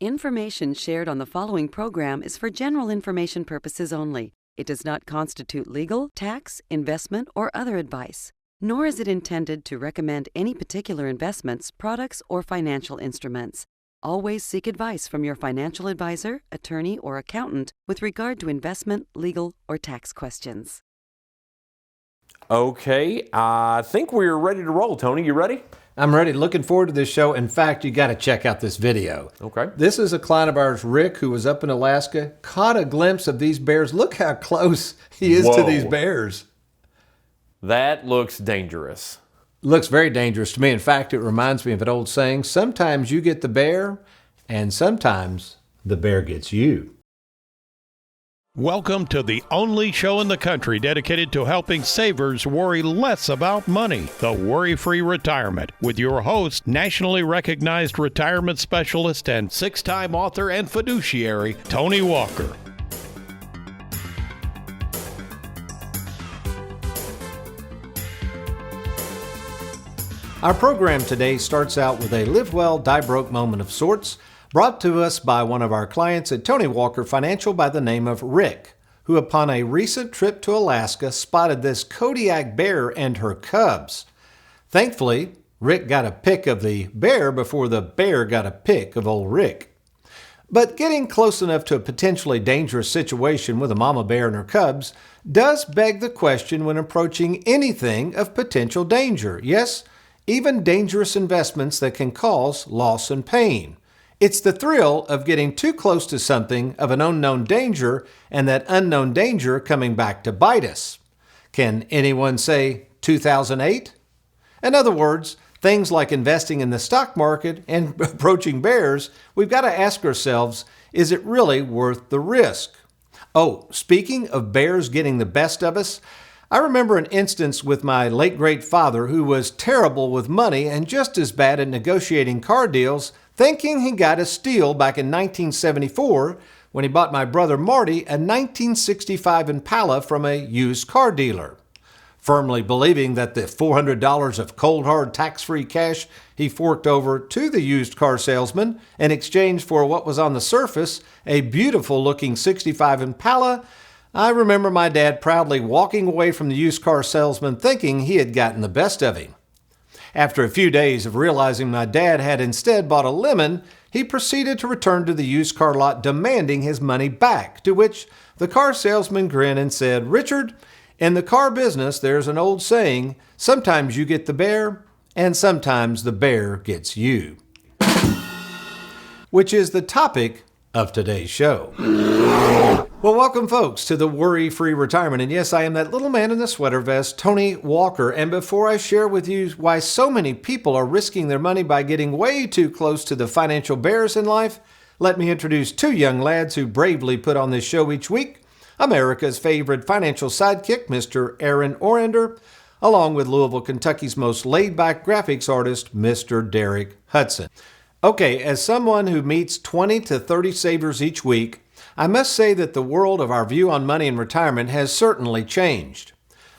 Information shared on the following program is for general information purposes only. It does not constitute legal, tax, investment, or other advice, nor is it intended to recommend any particular investments, products, or financial instruments. Always seek advice from your financial advisor, attorney, or accountant with regard to investment, legal, or tax questions. Okay, I think we're ready to roll. Tony, you ready? I'm ready. Looking forward to this show. In fact, you got to check out this video. Okay. This is a client of ours, Rick, who was up in Alaska, caught a glimpse of these bears. Look how close he is to these bears. That looks dangerous. Looks very dangerous to me. In fact, it reminds me of an old saying, sometimes you get the bear, and sometimes the bear gets you. Welcome to the only show in the country dedicated to helping savers worry less about money, the WorryFree Retirement, with your host, nationally recognized retirement specialist and six-time author and fiduciary, Tony Walker. Our program today starts out with a live well, die broke moment of sorts, brought to us by one of our clients at Tony Walker Financial by the name of Rick, who upon a recent trip to Alaska spotted this Kodiak bear and her cubs. Thankfully, Rick got a pic of the bear before the bear got a pic of old Rick. But getting close enough to a potentially dangerous situation with a mama bear and her cubs does beg the question when approaching anything of potential danger. Yes, even dangerous investments that can cause loss and pain. It's the thrill of getting too close to something of an unknown danger and that unknown danger coming back to bite us. Can anyone say 2008? In other words, things like investing in the stock market and approaching bears, we've got to ask ourselves, is it really worth the risk? Oh, speaking of bears getting the best of us, I remember an instance with my late great father who was terrible with money and just as bad at negotiating car deals, thinking he got a steal back in 1974 when he bought my brother Marty a 1965 Impala from a used car dealer. Firmly believing that the $400 of cold hard tax-free cash he forked over to the used car salesman in exchange for what was on the surface, a beautiful looking 65 Impala, I remember my dad proudly walking away from the used car salesman thinking he had gotten the best of him. After a few days of realizing my dad had instead bought a lemon, he proceeded to return to the used car lot demanding his money back, to which the car salesman grinned and said, "Richard, in the car business there's an old saying, sometimes you get the bear and sometimes the bear gets you." Which is the topic of today's show. Well, welcome folks to the Worry-Free Retirement. And yes, I am that little man in the sweater vest, Tony Walker. And before I share with you why so many people are risking their money by getting way too close to the financial bears in life, let me introduce two young lads who bravely put on this show each week. America's favorite financial sidekick, Mr. Aaron Orander, along with Louisville, Kentucky's most laid-back graphics artist, Mr. Derek Hudson. Okay, as someone who meets 20 to 30 savers each week, I must say that the world of our view on money and retirement has certainly changed.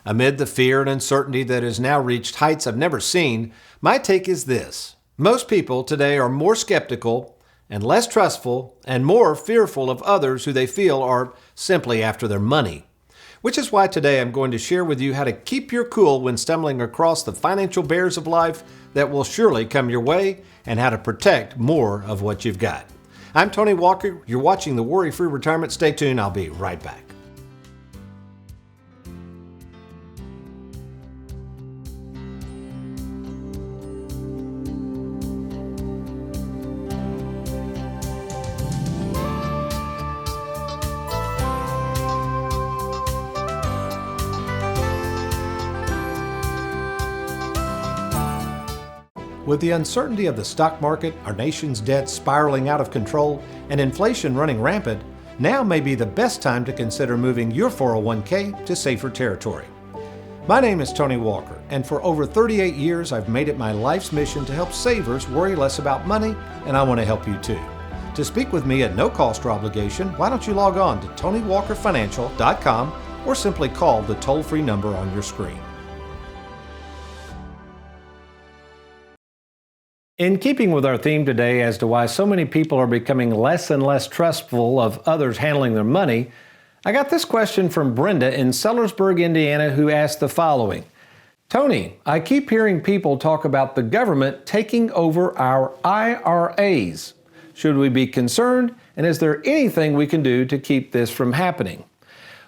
Amid the fear and uncertainty that has now reached heights I've never seen, my take is this. Most people today are more skeptical and less trustful and more fearful of others who they feel are simply after their money. Which is why today I'm going to share with you how to keep your cool when stumbling across the financial bears of life that will surely come your way and how to protect more of what you've got. I'm Tony Walker. You're watching the Worry-Free Retirement. Stay tuned. I'll be right back. With the uncertainty of the stock market, our nation's debt spiraling out of control, and inflation running rampant, now may be the best time to consider moving your 401k to safer territory. My name is Tony Walker, and for over 38 years I've made it my life's mission to help savers worry less about money, and I want to help you too. To speak with me at no cost or obligation, why don't you log on to TonyWalkerFinancial.com or simply call the toll-free number on your screen. In keeping with our theme today as to why so many people are becoming less and less trustful of others handling their money, I got this question from Brenda in Sellersburg, Indiana, who asked the following. Tony, I keep hearing people talk about the government taking over our IRAs. Should we be concerned? And is there anything we can do to keep this from happening?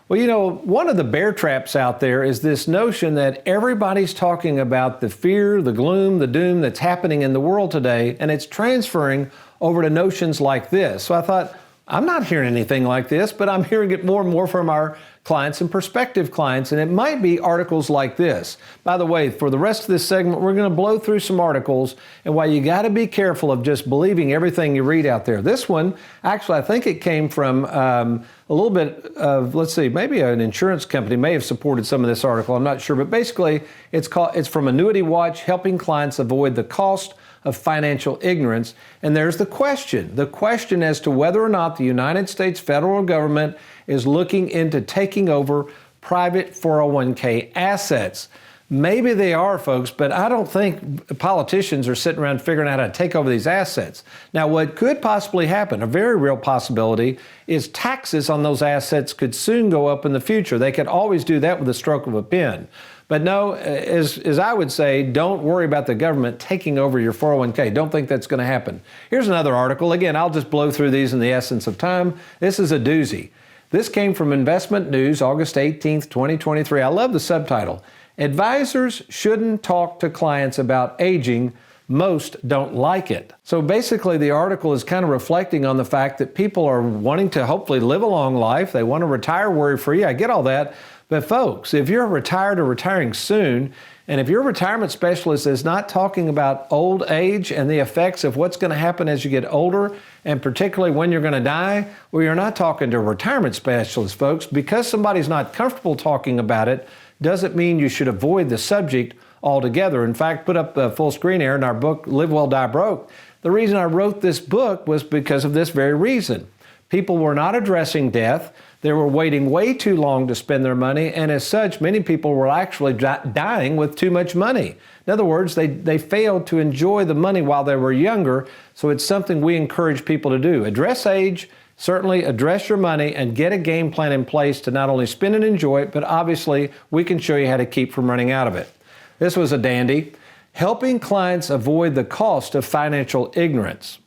Well, one of the bear traps out there is this notion that everybody's talking about the fear, the gloom, the doom that's happening in the world today, and it's transferring over to notions like this. So I thought, I'm not hearing anything like this, but I'm hearing it more and more from our clients and prospective clients, and it might be articles like this. By the way, for the rest of this segment, we're going to blow through some articles and why you got to be careful of just believing everything you read out there. This one, actually, I think it came from a little bit of, maybe an insurance company may have supported some of this article. I'm not sure, but basically it's from Annuity Watch, helping clients avoid the cost of financial ignorance. And there's the question as to whether or not the United States federal government is looking into taking over private 401k assets. Maybe they are, folks, but I don't think politicians are sitting around figuring out how to take over these assets. Now, what could possibly happen, a very real possibility, is taxes on those assets could soon go up in the future. They could always do that with a stroke of a pen. But no, as I would say, don't worry about the government taking over your 401k. Don't think that's going to happen. Here's another article. Again, I'll just blow through these in the essence of time. This is a doozy. This came from Investment News, August 18th, 2023. I love the subtitle. Advisors shouldn't talk to clients about aging. Most don't like it. So basically, the article is kind of reflecting on the fact that people are wanting to hopefully live a long life. They want to retire worry-free. I get all that. But folks, if you're retired or retiring soon, and if your retirement specialist is not talking about old age and the effects of what's going to happen as you get older, and particularly when you're going to die, well, you're not talking to a retirement specialist, folks. Because somebody's not comfortable talking about it doesn't mean you should avoid the subject altogether. In fact, put up the full screen here in our book, Live Well, Die Broke. The reason I wrote this book was because of this very reason. People were not addressing death. They were waiting way too long to spend their money, and as such, many people were actually dying with too much money. In other words, they failed to enjoy the money while they were younger, so it's something we encourage people to do. Address age, certainly address your money, and get a game plan in place to not only spend and enjoy it, but obviously we can show you how to keep from running out of it. This was a dandy. Helping clients avoid the cost of financial ignorance.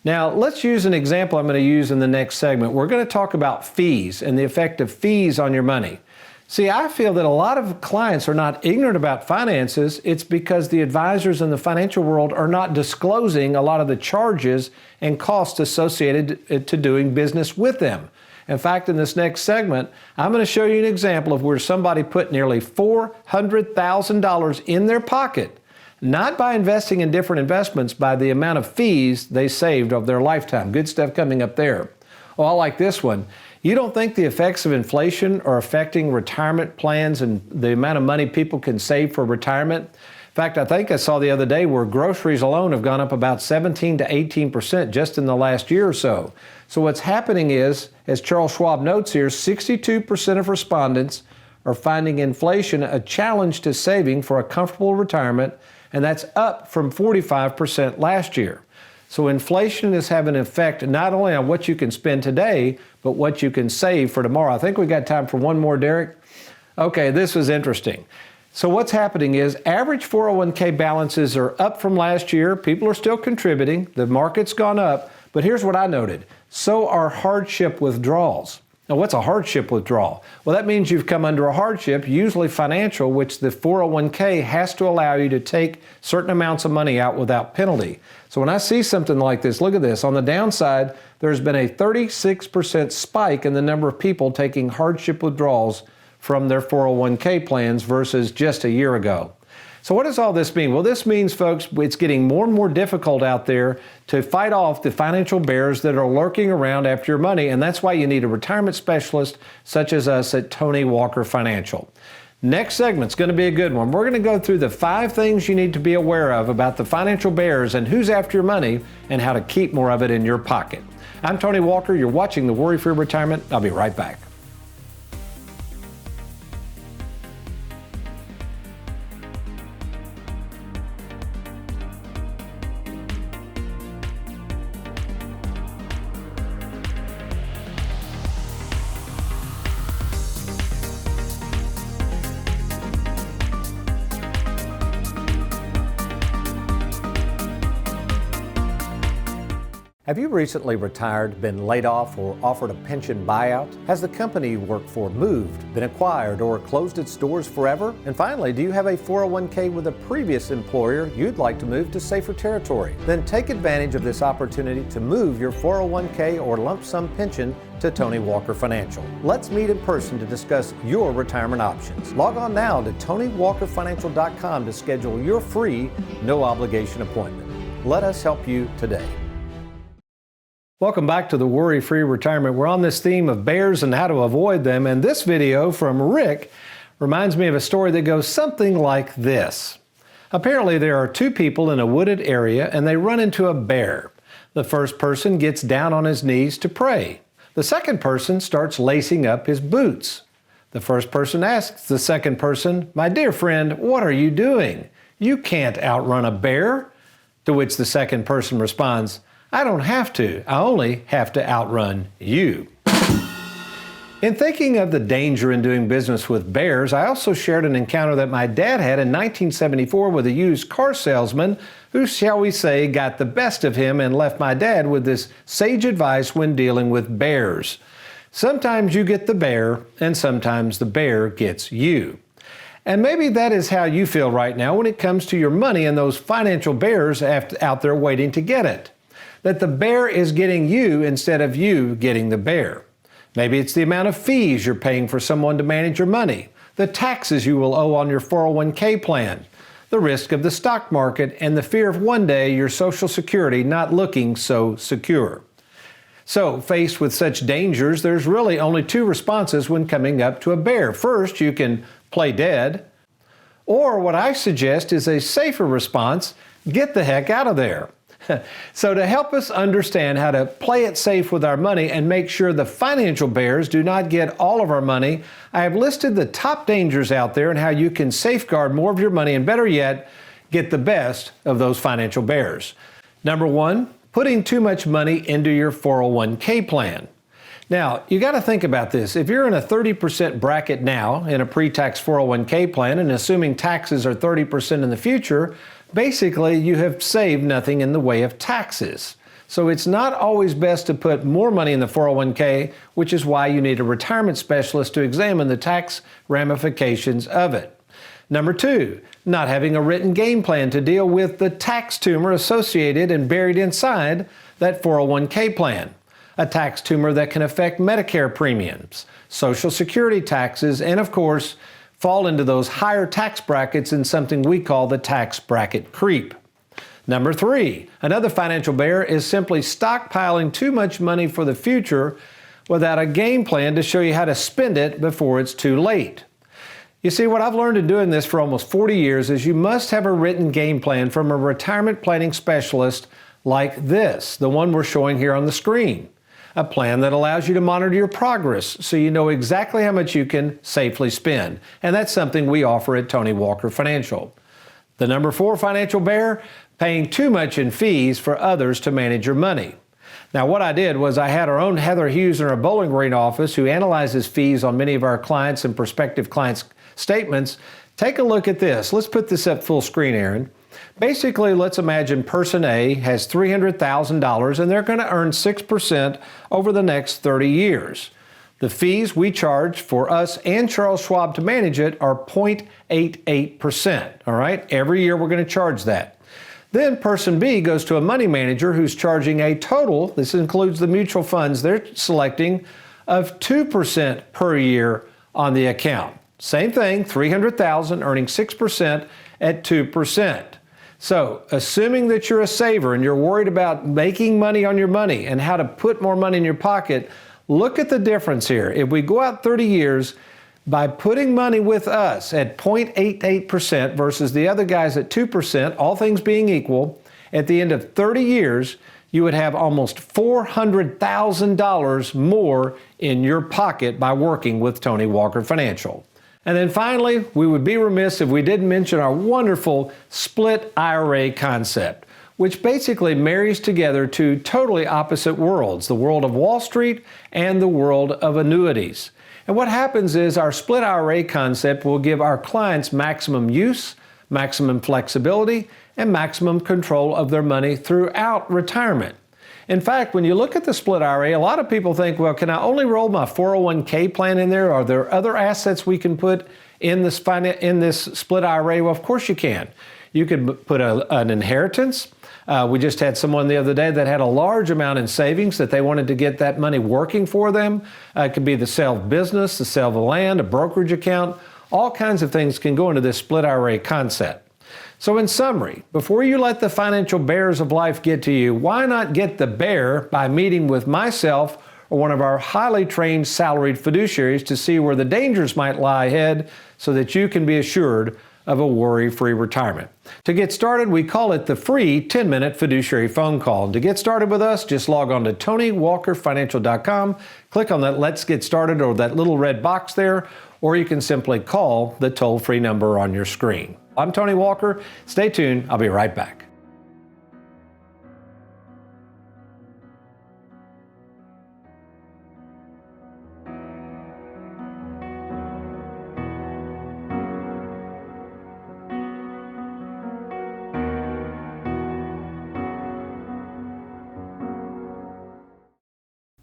Now, let's use an example I'm going to use in the next segment. We're going to talk about fees and the effect of fees on your money. See, I feel that a lot of clients are not ignorant about finances. It's because the advisors in the financial world are not disclosing a lot of the charges and costs associated to doing business with them. In fact, in this next segment, I'm going to show you an example of where somebody put nearly $400,000 in their pocket, not by investing in different investments, by the amount of fees they saved of their lifetime. Good stuff coming up there. Oh, I like this one. You don't think the effects of inflation are affecting retirement plans and the amount of money people can save for retirement? In fact, I think I saw the other day where groceries alone have gone up about 17 to 18% just in the last year or so. So what's happening is, as Charles Schwab notes here, 62% of respondents are finding inflation a challenge to saving for a comfortable retirement, and that's up from 45% last year. So inflation is having an effect not only on what you can spend today, but what you can save for tomorrow. I think we got time for one more, Derek. Okay, this was interesting. So what's happening is average 401k balances are up from last year. People are still contributing. The market's gone up. But here's what I noted. So are hardship withdrawals. Now, what's a hardship withdrawal? Well, that means you've come under a hardship, usually financial, which the 401k has to allow you to take certain amounts of money out without penalty. So when I see something like this, look at this. On the downside, there's been a 36% spike in the number of people taking hardship withdrawals from their 401k plans versus just a year ago. So what does all this mean? Well, this means, folks, it's getting more and more difficult out there to fight off the financial bears that are lurking around after your money, and that's why you need a retirement specialist such as us at Tony Walker Financial. Next segment's going to be a good one. We're going to go through the 5 things you need to be aware of about the financial bears and who's after your money and how to keep more of it in your pocket. I'm Tony Walker. You're watching the Worry-Free Retirement. I'll be right back. Have you recently retired, been laid off, or offered a pension buyout? Has the company you work for moved, been acquired, or closed its doors forever? And finally, do you have a 401k with a previous employer you'd like to move to safer territory? Then take advantage of this opportunity to move your 401k or lump sum pension to Tony Walker Financial. Let's meet in person to discuss your retirement options. Log on now to TonyWalkerFinancial.com to schedule your free, no obligation appointment. Let us help you today. Welcome back to the WorryFree Retirement. We're on this theme of bears and how to avoid them, and this video from Rick reminds me of a story that goes something like this. Apparently there are two people in a wooded area and they run into a bear. The first person gets down on his knees to pray. The second person starts lacing up his boots. The first person asks the second person, "My dear friend, what are you doing? You can't outrun a bear." To which the second person responds, "I don't have to. I only have to outrun you." In thinking of the danger in doing business with bears, I also shared an encounter that my dad had in 1974 with a used car salesman who, shall we say, got the best of him and left my dad with this sage advice when dealing with bears. Sometimes you get the bear, and sometimes the bear gets you. And maybe that is how you feel right now when it comes to your money and those financial bears out there waiting to get it. That the bear is getting you instead of you getting the bear. Maybe it's the amount of fees you're paying for someone to manage your money, the taxes you will owe on your 401k plan, the risk of the stock market, and the fear of one day your Social Security not looking so secure. So, faced with such dangers, there's really only two responses when coming up to a bear. First, you can play dead, or what I suggest is a safer response: get the heck out of there. So to help us understand how to play it safe with our money and make sure the financial bears do not get all of our money, I have listed the top dangers out there and how you can safeguard more of your money and, better yet, get the best of those financial bears. Number one, putting too much money into your 401k plan. Now, you got to think about this. If you're in a 30% bracket now in a pre-tax 401k plan, and assuming taxes are 30% in the future, basically you have saved nothing in the way of taxes. So it's not always best to put more money in the 401k, which is why you need a retirement specialist to examine the tax ramifications of it. Number two, not having a written game plan to deal with the tax tumor associated and buried inside that 401k plan. A tax tumor that can affect Medicare premiums, Social Security taxes, and of course, fall into those higher tax brackets in something we call the tax bracket creep. Number three, another financial bear is simply stockpiling too much money for the future without a game plan to show you how to spend it before it's too late. You see, what I've learned in doing this for almost 40 years is you must have a written game plan from a retirement planning specialist like this, the one we're showing here on the screen. A plan that allows you to monitor your progress so you know exactly how much you can safely spend. And that's something we offer at Tony Walker Financial. The number four financial bear, paying too much in fees for others to manage your money. Now, what I did was I had our own Heather Hughes in our Bowling Green office, who analyzes fees on many of our clients and prospective clients' statements. Take a look at this. Let's put this up full screen, Aaron. Basically, let's imagine person A has $300,000 and they're going to earn 6% over the next 30 years. The fees we charge for us and Charles Schwab to manage it are 0.88%. All right, every year we're going to charge that. Then person B goes to a money manager who's charging a total, this includes the mutual funds they're selecting, of 2% per year on the account. Same thing, $300,000 earning 6% at 2%. So, assuming that you're a saver and you're worried about making money on your money and how to put more money in your pocket, look at the difference here. If we go out 30 years, by putting money with us at 0.88% versus the other guys at 2%, all things being equal, at the end of 30 years, you would have almost $400,000 more in your pocket by working with Tony Walker Financial. And then finally, we would be remiss if we didn't mention our wonderful split IRA concept, which basically marries together two totally opposite worlds, the world of Wall Street and the world of annuities. And what happens is our split IRA concept will give our clients maximum use, maximum flexibility, and maximum control of their money throughout retirement. In fact, when you look at the split IRA, a lot of people think, well, can I only roll my 401k plan in there? Are there other assets we can put in this split IRA? Well, of course you can. You could put an inheritance. We just had someone the other day that had a large amount in savings that they wanted to get that money working for them. It could be the sale of business, the sale of land, a brokerage account. All kinds of things can go into this split IRA concept. So in summary, before you let the financial bears of life get to you, why not get the bear by meeting with myself or one of our highly trained salaried fiduciaries to see where the dangers might lie ahead so that you can be assured of a worry-free retirement. To get started, we call it the free 10-minute fiduciary phone call. And to get started with us, just log on to TonyWalkerFinancial.com, click on that Let's Get Started or that little red box there, or you can simply call the toll-free number on your screen. I'm Tony Walker. Stay tuned. I'll be right back.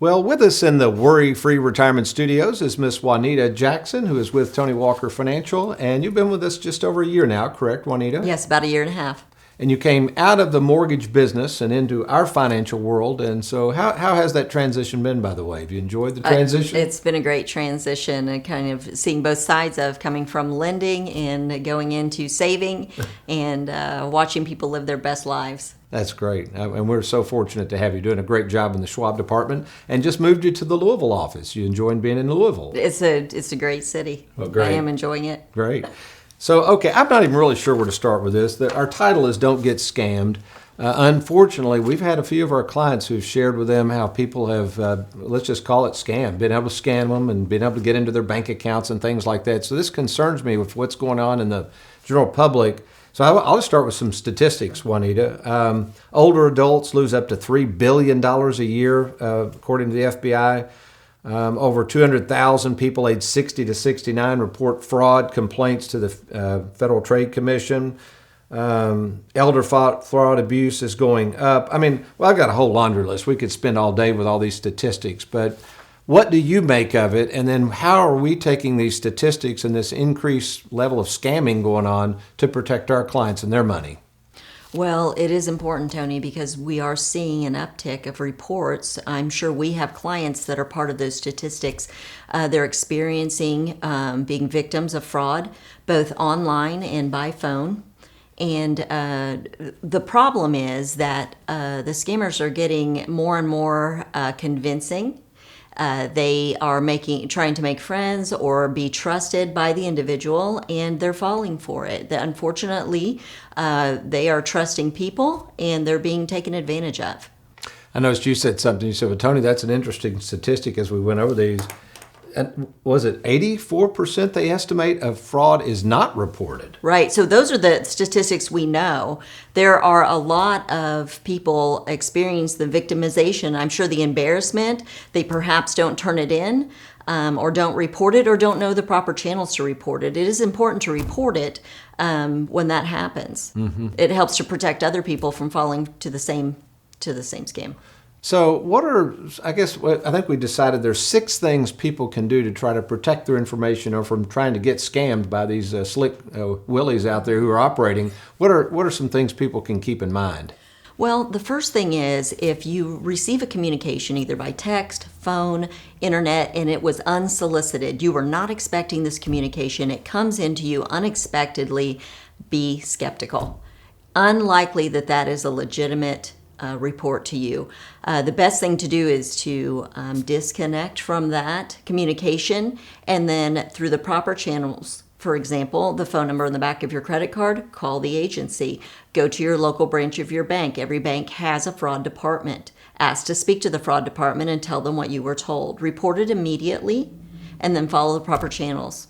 Well, with us in the WorryFree Retirement Studios is Miss Juanita Jackson, who is with Tony Walker Financial. And you've been with us just over a year now, correct, Juanita? Yes, about a year and a half. And you came out of the mortgage business and into our financial world. And so how has that transition been, by the way? Have you enjoyed the transition? It's been a great transition, and kind of seeing both sides of coming from lending and going into saving and watching people live their best lives. That's great. And we're so fortunate to have you doing a great job in the Schwab department and just moved you to the Louisville office. You enjoying being in Louisville? It's a great city. Well, great. I am enjoying it. Great. So, okay, I'm not even really sure where to start with this. Our title is Don't Get Scammed. Unfortunately, we've had a few of our clients who've shared with them how people have, let's just call it scam, been able to scam them and been able to get into their bank accounts and things like that. So this concerns me with what's going on in the general public. So I'll just start with some statistics, Juanita. Older adults lose up to $3 billion a year, according to the FBI. Over 200,000 people aged 60 to 69 report fraud complaints to the Federal Trade Commission. Elder fraud abuse is going up. I mean, well, I've got a whole laundry list. We could spend all day with all these statistics, but what do you make of it? And then how are we taking these statistics and this increased level of scamming going on to protect our clients and their money? Well, it is important, Tony, because we are seeing an uptick of reports. I'm sure we have clients that are part of those statistics. They're experiencing being victims of fraud, both online and by phone. And the problem is that the scammers are getting more and more convincing. They are trying to make friends or be trusted by the individual, and they're falling for it. Unfortunately, they are trusting people, and they're being taken advantage of. I noticed you said something. You said, well, Tony, that's an interesting statistic as we went over these. And was it 84% they estimate of fraud is not reported? Right. So those are the statistics we know. There are a lot of people experience the victimization. I'm sure the embarrassment, they perhaps don't turn it in or don't report it or don't know the proper channels to report it. It is important to report it when that happens. Mm-hmm. It helps to protect other people from falling to the same scam. So I think we decided there's 6 things people can do to try to protect their information or from trying to get scammed by these slick willies out there who are operating. What are some things people can keep in mind? Well, the first thing is if you receive a communication either by text, phone, internet, and it was unsolicited, you were not expecting this communication, it comes into you unexpectedly, be skeptical. Unlikely that is a legitimate report to you. The best thing to do is to disconnect from that communication and then through the proper channels. For example, the phone number on the back of your credit card, call the agency. Go to your local branch of your bank. Every bank has a fraud department. Ask to speak to the fraud department and tell them what you were told. Report it immediately and then follow the proper channels.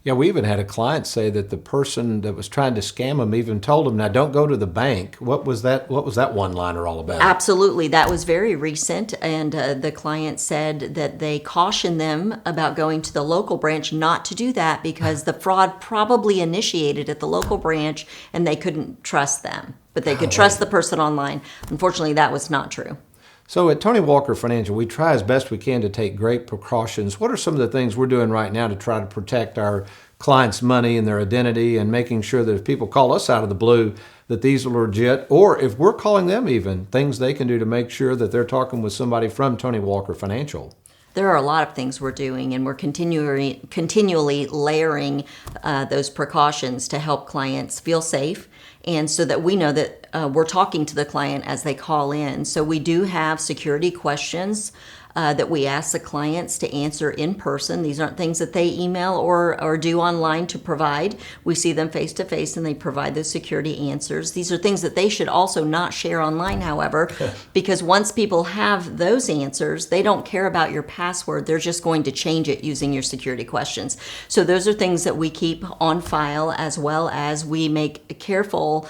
Yeah, we even had a client say that the person that was trying to scam them even told them, now don't go to the bank. What was that one-liner all about? Absolutely. That was very recent. And the client said that they cautioned them about going to the local branch not to do that because the fraud probably initiated at the local branch and they couldn't trust them. But they could trust the person online. Unfortunately, that was not true. So at Tony Walker Financial, we try as best we can to take great precautions. What are some of the things we're doing right now to try to protect our clients' money and their identity, and making sure that if people call us out of the blue, that these are legit, or if we're calling them even, things they can do to make sure that they're talking with somebody from Tony Walker Financial? There are a lot of things we're doing, and we're continually layering those precautions to help clients feel safe, and so that we know that we're talking to the client as they call in. So we do have security questions that we ask the clients to answer in person. These aren't things that they email or do online to provide. We see them face to face and they provide those security answers. These are things that they should also not share online, however, because once people have those answers, they don't care about your password. They're just going to change it using your security questions. So those are things that we keep on file, as well as we make careful,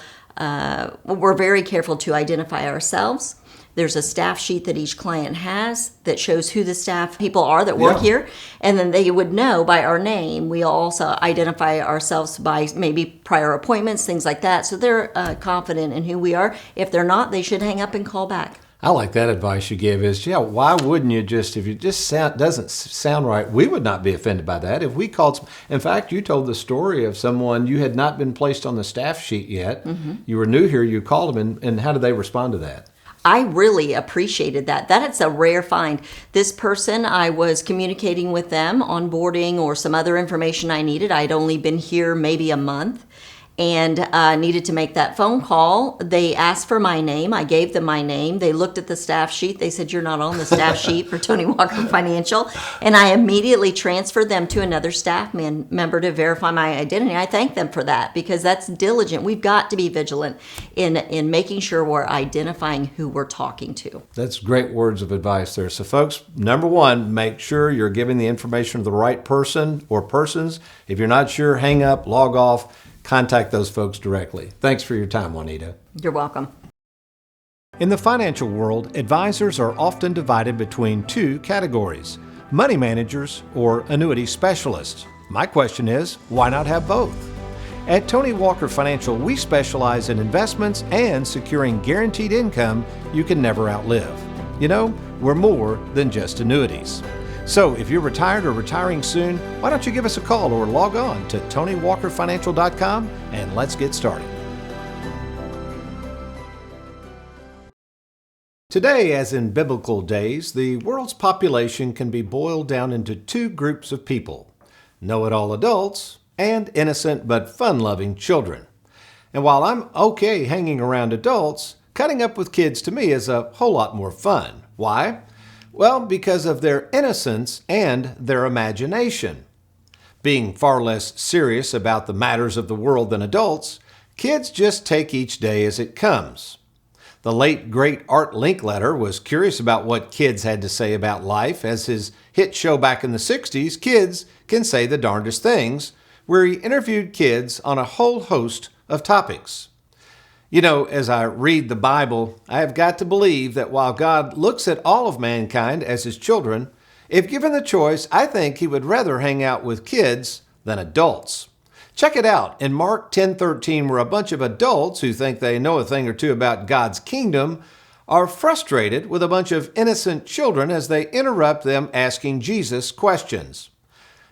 we're very careful to identify ourselves. There's a staff sheet that each client has that shows who the staff people are that work here. And then they would know by our name. We also identify ourselves by maybe prior appointments, things like that. So they're confident in who we are. If they're not, they should hang up and call back. I like that advice you give is, why wouldn't you just, if it just doesn't sound right, we would not be offended by that. If we called, in fact, you told the story of someone, you had not been placed on the staff sheet yet. Mm-hmm. You were new here, you called them, and how did they respond to that? I really appreciated that. That's a rare find. This person, I was communicating with them, onboarding or some other information I needed. I'd only been here maybe a month and needed to make that phone call. They asked for my name. I gave them my name. They looked at the staff sheet. They said, "You're not on the staff sheet for Tony Walker Financial." And I immediately transferred them to another staff member to verify my identity. I thank them for that, because that's diligent. We've got to be vigilant in making sure we're identifying who we're talking to. That's great words of advice there. So folks, number one, make sure you're giving the information to the right person or persons. If you're not sure, hang up, log off. Contact those folks directly. Thanks for your time, Juanita. You're welcome. In the financial world, advisors are often divided between two categories: money managers or annuity specialists. My question is, why not have both? At Tony Walker Financial, we specialize in investments and securing guaranteed income you can never outlive. You know, we're more than just annuities. So if you're retired or retiring soon, why don't you give us a call or log on to TonyWalkerFinancial.com and let's get started. Today, as in biblical days, the world's population can be boiled down into two groups of people: know-it-all adults and innocent but fun-loving children. And while I'm okay hanging around adults, cutting up with kids to me is a whole lot more fun. Why? Well, because of their innocence and their imagination. Being far less serious about the matters of the world than adults, kids just take each day as it comes. The late, great Art Linkletter was curious about what kids had to say about life, as his hit show back in the 60s, Kids Can Say the Darndest Things, where he interviewed kids on a whole host of topics. You know, as I read the Bible, I have got to believe that while God looks at all of mankind as his children, if given the choice, I think he would rather hang out with kids than adults. Check it out in Mark 10:13, where a bunch of adults who think they know a thing or two about God's kingdom are frustrated with a bunch of innocent children as they interrupt them asking Jesus questions.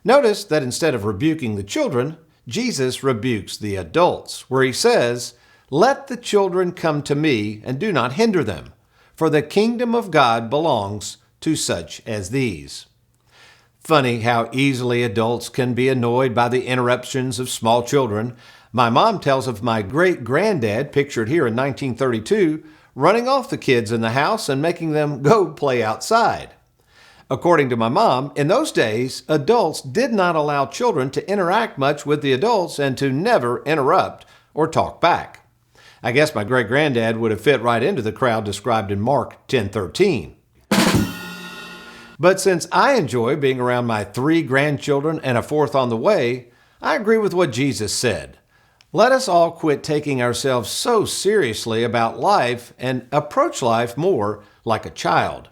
Notice that instead of rebuking the children, Jesus rebukes the adults, where he says, "Let the children come to me, and do not hinder them, for the kingdom of God belongs to such as these." Funny how easily adults can be annoyed by the interruptions of small children. My mom tells of my great-granddad, pictured here in 1932, running off the kids in the house and making them go play outside. According to my mom, in those days, adults did not allow children to interact much with the adults and to never interrupt or talk back. I guess my great-granddad would have fit right into the crowd described in Mark 10:13. But since I enjoy being around my 3 grandchildren and a 4th on the way, I agree with what Jesus said. Let us all quit taking ourselves so seriously about life and approach life more like a child.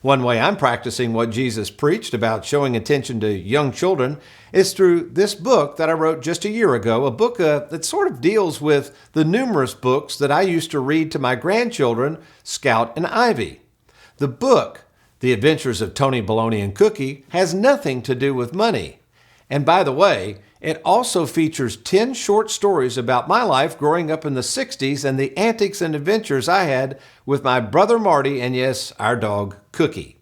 One way I'm practicing what Jesus preached about showing attention to young children is through this book that I wrote just a year ago, a book that sort of deals with the numerous books that I used to read to my grandchildren, Scout and Ivy. The book, The Adventures of Tony, Baloney, and Cookie, has nothing to do with money. And by the way, it also features 10 short stories about my life growing up in the 60s and the antics and adventures I had with my brother Marty and, yes, our dog Cookie.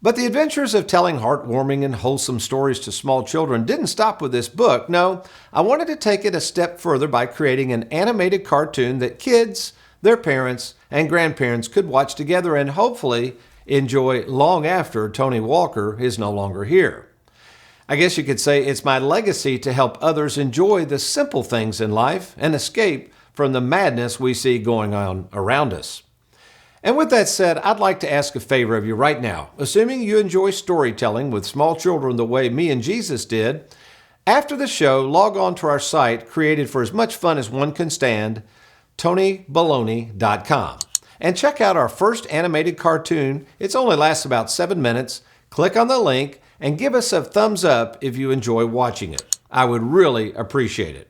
But the adventures of telling heartwarming and wholesome stories to small children didn't stop with this book. No, I wanted to take it a step further by creating an animated cartoon that kids, their parents, and grandparents could watch together and hopefully enjoy long after Tony Walker is no longer here. I guess you could say it's my legacy to help others enjoy the simple things in life and escape from the madness we see going on around us. And with that said, I'd like to ask a favor of you right now. Assuming you enjoy storytelling with small children the way me and Jesus did, after the show, log on to our site, created for as much fun as one can stand, TonyBaloney.com, and check out our first animated cartoon. It only lasts about 7 minutes. Click on the link and give us a thumbs up if you enjoy watching it. I would really appreciate it.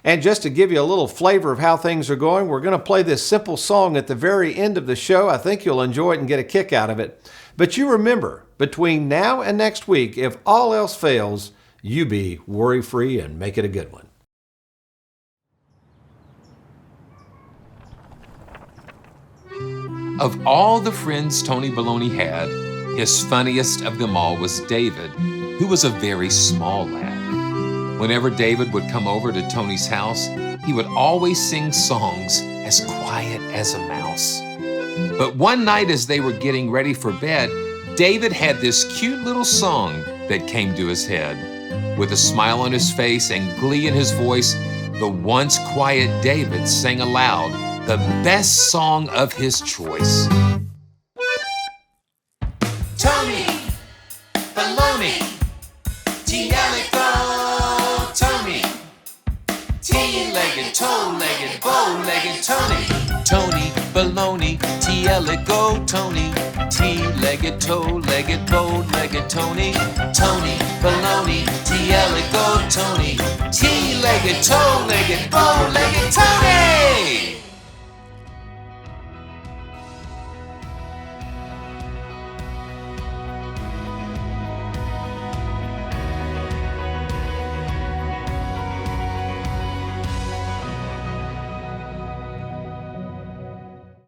And just to give you a little flavor of how things are going, we're going to play this simple song at the very end of the show. I think you'll enjoy it and get a kick out of it. But you remember, between now and next week, if all else fails, you be worry-free and make it a good one. Of all the friends Tony Baloney had, his funniest of them all was David, who was a very small lad. Whenever David would come over to Tony's house, he would always sing songs as quiet as a mouse. But one night as they were getting ready for bed, David had this cute little song that came to his head. With a smile on his face and glee in his voice, the once quiet David sang aloud the best song of his choice. Tony Baloney, T-L-E-Go, Tony, T-legged, toe-legged, bow-legged Tony. Tony Baloney, T-L-E-Go, Tony, T-legged, toe-legged, bow-legged Tony. Tony Baloney, T-L-E-Go, Tony, T-legged, toe-legged, bow-legged Tony.